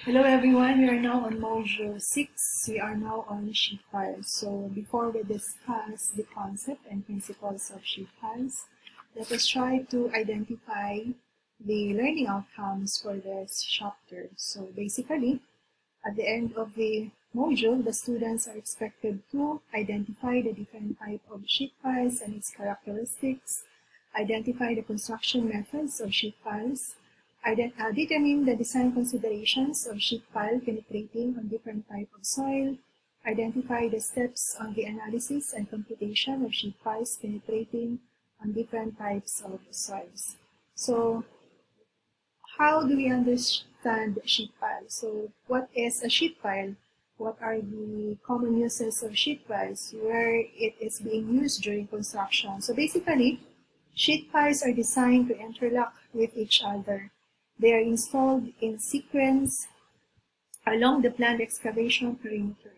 Hello everyone, we are now on module 6. We are now on sheet files. So before we discuss the concept and principles of sheet files, let us try to identify the learning outcomes for this chapter. So basically, at the end of the module, the students are expected to identify the different type of sheet files and its characteristics, identify the construction methods of sheet files, determine the design considerations of sheet pile penetrating on different type of soil, identify the steps on the analysis and computation of sheet piles penetrating on different types of soils. So, how do we understand sheet pile? So, what is a sheet pile? What are the common uses of sheet piles? Where it is being used during construction? So basically, sheet piles are designed to interlock with each other. They are installed in sequence along the planned excavation perimeter.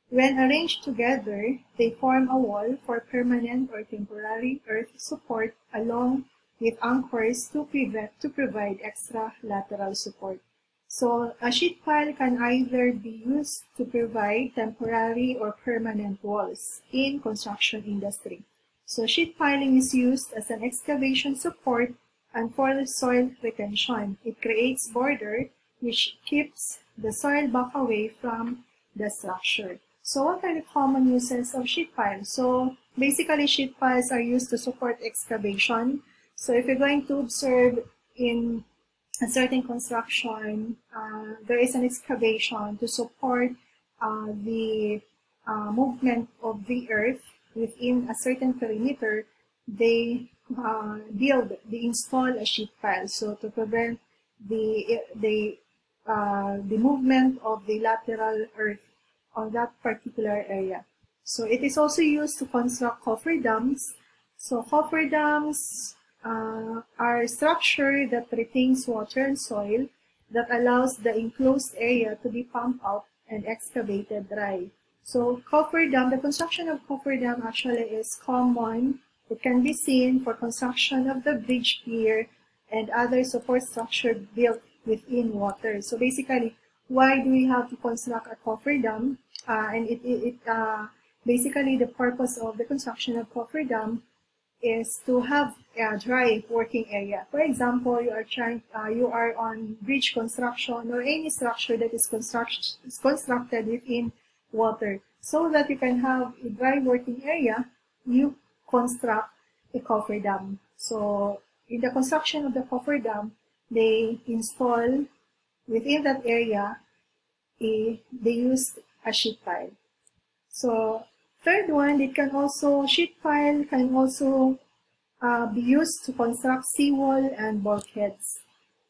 When arranged together, they form a wall for permanent or temporary earth support along with anchors to provide extra lateral support. So a sheet pile can either be used to provide temporary or permanent walls in construction industry. So sheet piling is used as an excavation support and for soil retention. It creates border which keeps the soil back away from the structure. So what are the common uses of sheet piles? So basically sheet piles are used to support excavation. So if you're going to observe in a certain construction, there is an excavation to support the movement of the earth within a certain perimeter. They install a sheet pile, so to prevent the movement of the lateral earth on that particular area. So it is also used to construct cofferdams. So cofferdams are structure that retains water and soil that allows the enclosed area to be pumped out and excavated dry. So cofferdam, the construction of cofferdam actually is common. It can be seen for construction of the bridge pier and other support structure built within water. So basically, why do we have to construct a cofferdam? Basically the purpose of the construction of cofferdam is to have a dry working area. For example, you are on bridge construction or any structure that is constructed within water. So that you can have a dry working area, you construct a cofferdam. So in the construction of the cofferdam, they install within that area, they used a sheet pile. So third one, sheet pile can also be used to construct seawall and bulkheads.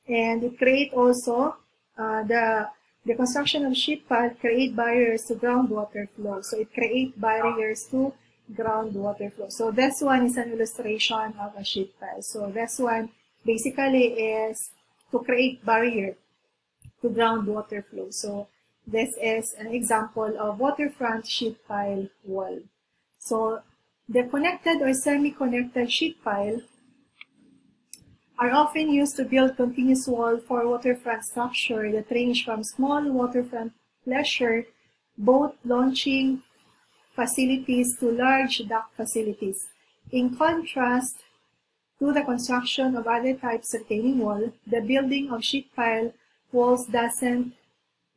And it create also the construction of sheet pile create barriers to groundwater flow. So it create barriers to groundwater flow. So this one is an illustration of a sheet pile. So this one basically is to create barrier to groundwater flow. So this is an example of waterfront sheet pile wall. So the connected or semi-connected sheet pile are often used to build continuous wall for waterfront structure that range from small waterfront pleasure boat launching facilities to large dock facilities. In contrast to the construction of other types of retaining wall, the building of sheet pile walls doesn't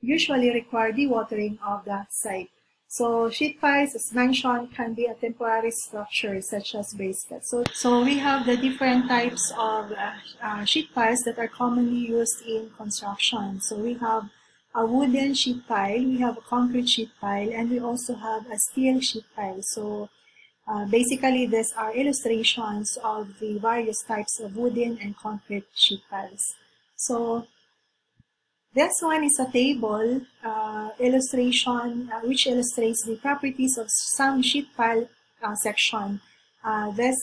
usually require dewatering of that site. So sheet piles, as mentioned, can be a temporary structure such as basements. So we have the different types of sheet piles that are commonly used in construction. So we have a wooden sheet pile, we have a concrete sheet pile, and we also have a steel sheet pile. So basically these are illustrations of the various types of wooden and concrete sheet piles. So this one is a table illustration which illustrates the properties of some sheet pile section. This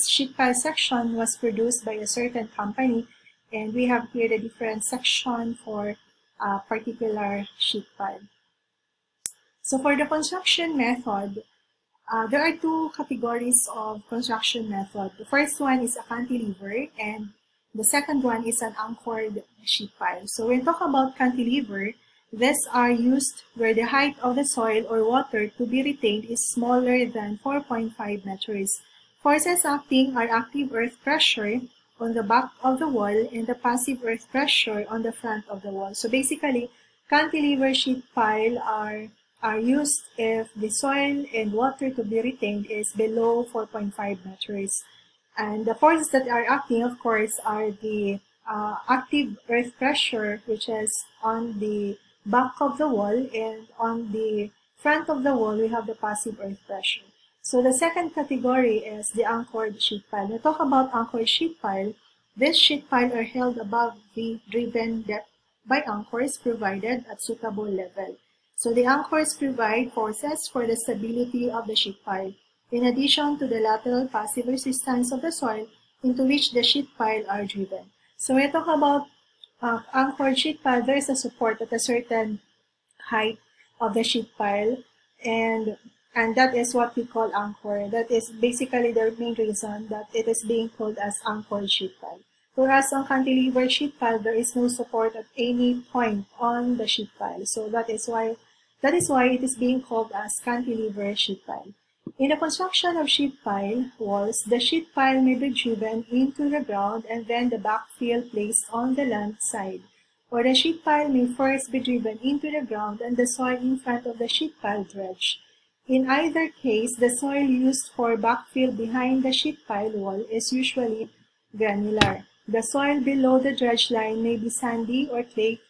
sheet pile section was produced by a certain company, and we have here the different section for a particular sheet pile. So for the construction method, there are two categories of construction method. The first one is a cantilever, and The second one is an anchored sheet pile. So when we talk about cantilever, these are used where the height of the soil or water to be retained is smaller than 4.5 meters. Forces acting are active earth pressure on the back of the wall and the passive earth pressure on the front of the wall. So basically, cantilever sheet pile are used if the soil and water to be retained is below 4.5 meters. And the forces that are acting, of course, are the active earth pressure, which is on the back of the wall, and on the front of the wall, we have the passive earth pressure. So the second category is the anchored sheet pile. When we talk about anchored sheet pile, this sheet pile are held above the driven depth by anchors provided at suitable level. So the anchors provide forces for the stability of the sheet pile, in addition to the lateral passive resistance of the soil into which the sheet pile are driven. So when we talk about anchored sheet pile, there is a support at a certain height of the sheet pile, and that is what we call anchor. That is basically the main reason that it is being called as anchored sheet pile. Whereas on cantilever sheet pile, there is no support at any point on the sheet pile. So that is why it is being called as cantilever sheet pile. In the construction of sheet pile walls, the sheet pile may be driven into the ground and then the backfill placed on the land side. Or the sheet pile may first be driven into the ground and the soil in front of the sheet pile dredged. In either case, the soil used for backfill behind the sheet pile wall is usually granular. The soil below the dredge line may be sandy or clayey.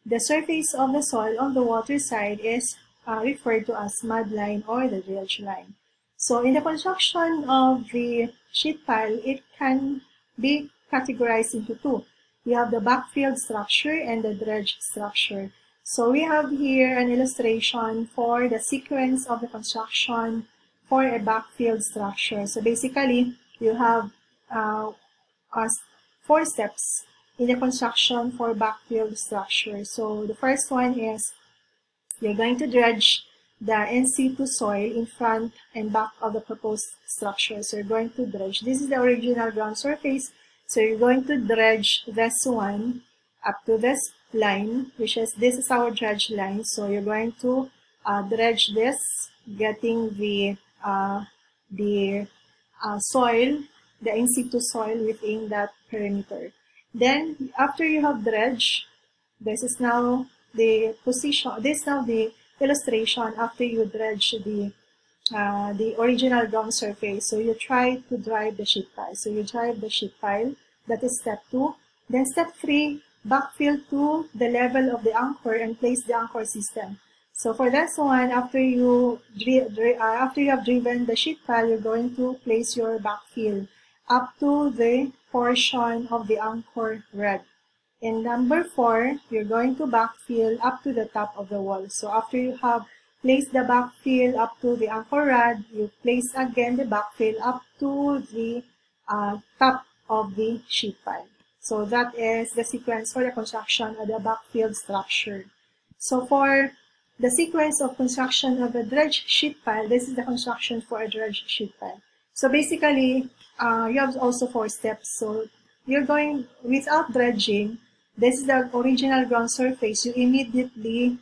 The surface of the soil on the water side is referred to as mud line or the dredge line. So in the construction of the sheet pile, it can be categorized into two. We have the backfill structure and the dredge structure. So we have here an illustration for the sequence of the construction for a backfill structure. So basically, you have 4 steps in the construction for backfill structure. So the first one is you're going to dredge the in situ soil in front and back of the proposed structure. So you're going to dredge. This is the original ground surface. So you're going to dredge this one up to this line, this is our dredge line. So you're going to dredge this, getting the soil, the in situ soil within that perimeter. Then after you have dredged, this is now the position. This is now the illustration after you dredge the original ground surface. So you try to drive the sheet pile. So you drive the sheet pile. That is step 2. Then step 3. Backfill to the level of the anchor and place the anchor system. So for this one, after you have driven the sheet pile, you're going to place your backfill up to the portion of the anchor rod. In number 4, you're going to backfill up to the top of the wall. So after you have placed the backfill up to the anchor rod, you place again the backfill up to the top of the sheet pile. So that is the sequence for the construction of the backfill structure. So for the sequence of construction of a dredge sheet pile, this is the construction for a dredge sheet pile. So basically, you have also 4 steps. So you're going, without dredging, this is the original ground surface. You immediately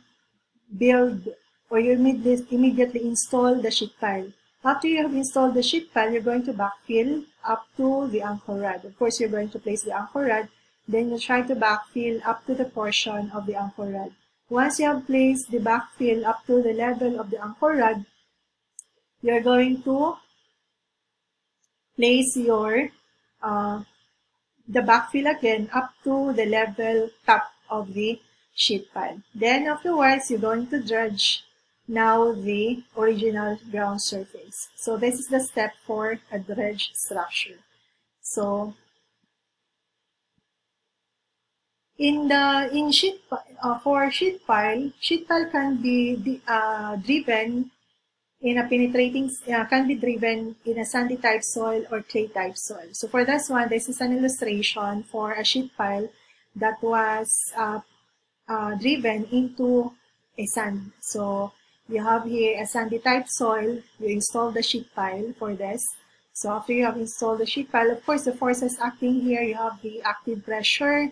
build or you immediately install the sheet pile. After you have installed the sheet pile, you're going to backfill up to the anchor rod. Of course, you're going to place the anchor rod. Then you try to backfill up to the portion of the anchor rod. Once you have placed the backfill up to the level of the anchor rod, you're going to place your the backfill again up to the level top of the sheet pile. Then afterwards, you're going to dredge now the original ground surface. So this is the step for a dredge structure. So for sheet pile can be driven in a penetrating, can be driven in a sandy type soil or clay type soil. So for this one, this is an illustration for a sheet pile that was driven into a sand. So you have here a sandy type soil. You install the sheet pile for this. So after you have installed the sheet pile, of course, the forces acting here, you have the active pressure.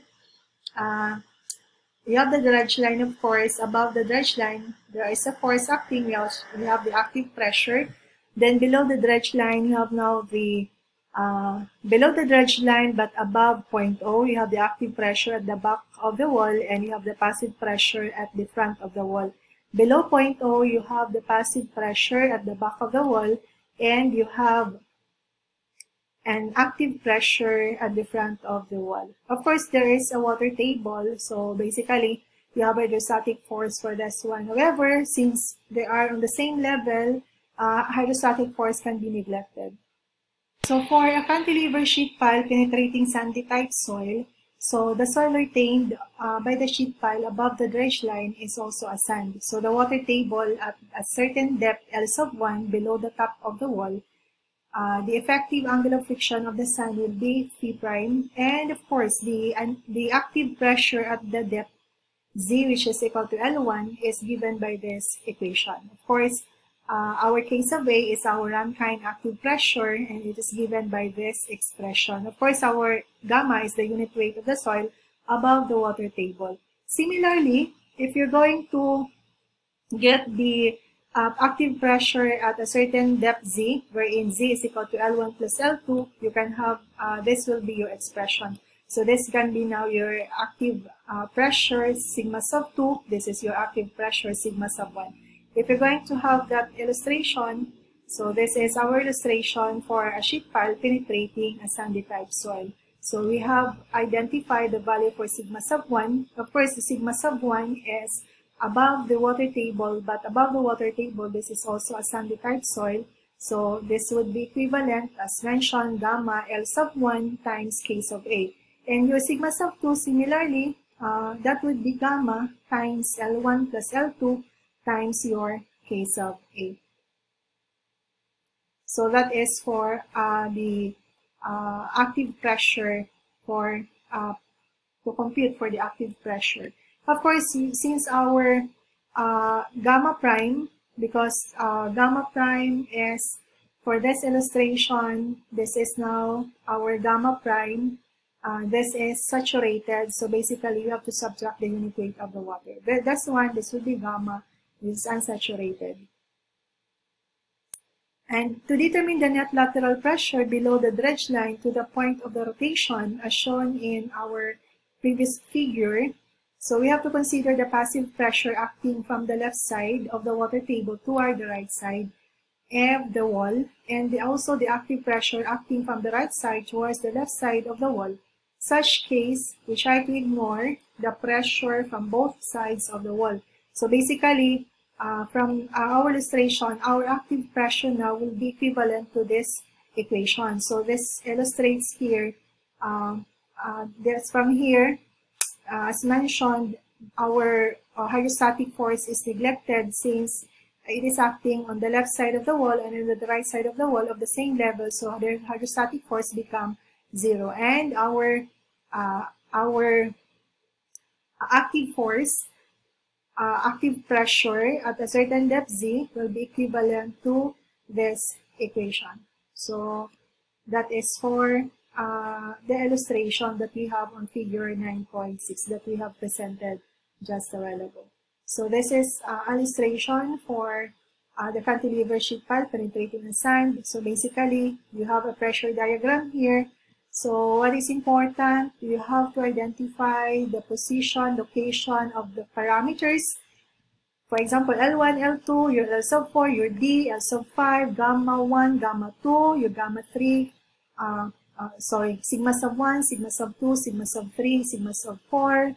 You have the dredge line, of course. Above the dredge line, there is a force acting. We have the active pressure. Then below the dredge line, you have now the below the dredge line, but above point O, you have the active pressure at the back of the wall, and you have the passive pressure at the front of the wall. Below point O, you have the passive pressure at the back of the wall, and you have an active pressure at the front of the wall. Of course, there is a water table, so basically, you have a hydrostatic force for this one. However, since they are on the same level, hydrostatic force can be neglected. So for a cantilever sheet pile penetrating sandy type soil, so the soil retained by the sheet pile above the dredge line is also a sand. So the water table at a certain depth L sub 1 below the top of the wall, the effective angle of friction of the sand will be phi prime, and of course the active pressure at the depth Z, which is equal to L1, is given by this equation. Of course, our case of A is our Rankine active pressure, and it is given by this expression. Of course, our gamma is the unit weight of the soil above the water table. Similarly, if you're going to get the active pressure at a certain depth Z, wherein Z is equal to L1 plus L2, you can have, this will be your expression. So this can be now your active pressure, sigma sub 2. This is your active pressure, sigma sub 1. If you're going to have that illustration, so this is our illustration for a sheet pile penetrating a sandy type soil. So we have identified the value for sigma sub 1. Of course, the sigma sub 1 is above the water table, but above the water table, this is also a sandy type soil. So this would be equivalent, as mentioned, gamma L sub 1 times K sub A. And your sigma sub 2, similarly, that would be gamma times L1 plus L2 times your K sub A. So that is for the active pressure for to compute for the active pressure. Of course, since our gamma prime, because gamma prime is, for this illustration, this is now our gamma prime. This is saturated, so basically you have to subtract the unit weight of the water. That's one, this would be gamma, this is unsaturated. And to determine the net lateral pressure below the dredge line to the point of the rotation, as shown in our previous figure, so we have to consider the passive pressure acting from the left side of the water table toward the right side of the wall, and also the active pressure acting from the right side towards the left side of the wall. Such case, we try to ignore the pressure from both sides of the wall. So basically, from our illustration, our active pressure now will be equivalent to this equation. So this illustrates here, that's from here, as mentioned, our hydrostatic force is neglected since it is acting on the left side of the wall and on the right side of the wall of the same level. So the hydrostatic force become 0, and our active force, active pressure at a certain depth Z will be equivalent to this equation. So that is for the illustration that we have on figure 9.6 that we have presented just a while ago. So this is an illustration for the cantilever sheet pile penetrating the sand. So basically, you have a pressure diagram here. So what is important, you have to identify the position, location of the parameters. For example, L1, L2, your L sub 4, your D, L sub 5, gamma 1, gamma 2, your gamma 3, sigma sub 1, sigma sub 2, sigma sub 3, sigma sub 4,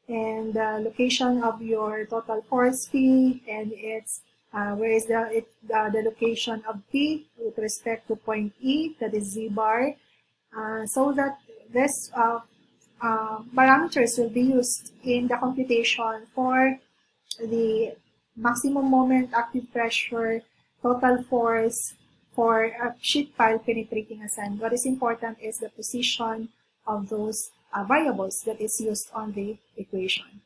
and the location of your total force P, and its where is the location of P with respect to point E, that is Z bar, so that this parameters will be used in the computation for the maximum moment, active pressure, total force for a sheet pile penetrating a sand. What is important is the position of those variables that is used on the equation.